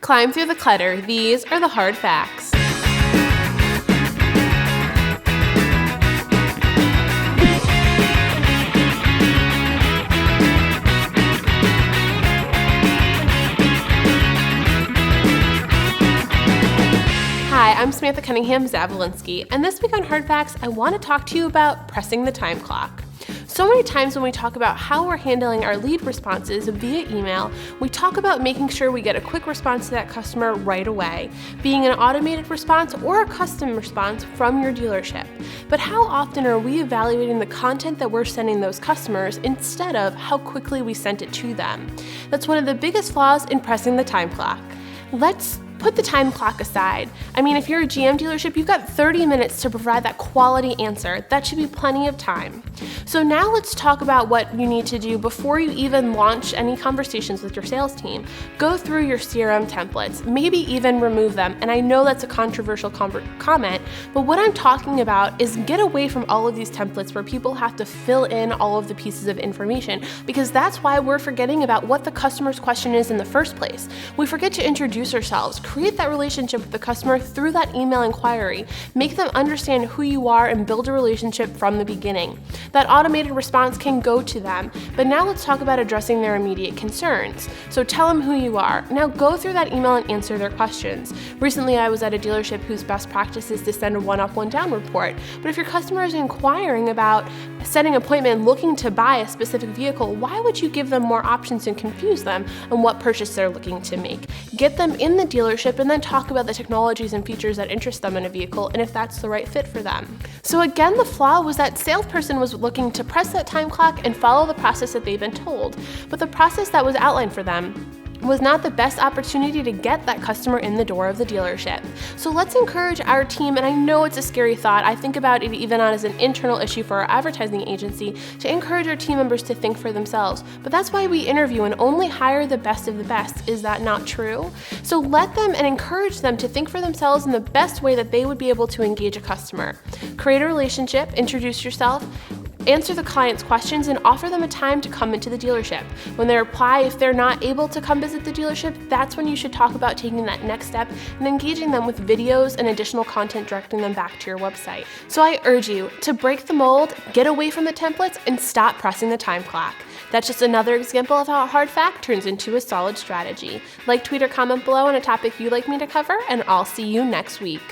Climb through the clutter. These are the hard facts. Hi, I'm Samantha Cunningham-Zavolinsky, and this week on Hard Facts, I want to talk to you about pressing the time clock. So many times when we talk about how we're handling our lead responses via email, we talk about making sure we get a quick response to that customer right away, being an automated response or a custom response from your dealership. But how often are we evaluating the content that we're sending those customers instead of how quickly we sent it to them? That's one of the biggest flaws in pressing the time clock. Let's put the time clock aside. I mean, if you're a GM dealership, you've got 30 minutes to provide that quality answer. That should be plenty of time. So now let's talk about what you need to do before you even launch any conversations with your sales team. Go through your CRM templates, maybe even remove them. And I know that's a controversial comment, but what I'm talking about is get away from all of these templates where people have to fill in all of the pieces of information, because that's why we're forgetting about what the customer's question is in the first place. We forget to introduce ourselves, create that relationship with the customer through that email inquiry, make them understand who you are, and build a relationship from the beginning. That automated response can go to them, but now let's talk about addressing their immediate concerns. So tell them who you are. Now go through that email and answer their questions. Recently, I was at a dealership whose best practice is to send a one-up, one-down report, but if your customer is inquiring about setting an appointment looking to buy a specific vehicle, why would you give them more options and confuse them on what purchase they're looking to make? Get them in the dealership and then talk about the technologies and features that interest them in a vehicle and if that's the right fit for them. So again, the flaw was that salesperson was looking to press that time clock and follow the process that they've been told, but the process that was outlined for them was not the best opportunity to get that customer in the door of the dealership. So let's encourage our team, and I know it's a scary thought, I think about it even as an internal issue for our advertising agency, to encourage our team members to think for themselves. But that's why we interview and only hire the best of the best. Is that not true? So let them and encourage them to think for themselves in the best way that they would be able to engage a customer. Create a relationship, introduce yourself, answer the client's questions, and offer them a time to come into the dealership. When they reply, if they're not able to come visit the dealership, that's when you should talk about taking that next step and engaging them with videos and additional content directing them back to your website. So I urge you to break the mold, get away from the templates, and stop pressing the time clock. That's just another example of how a hard fact turns into a solid strategy. Like, tweet, or comment below on a topic you'd like me to cover, and I'll see you next week.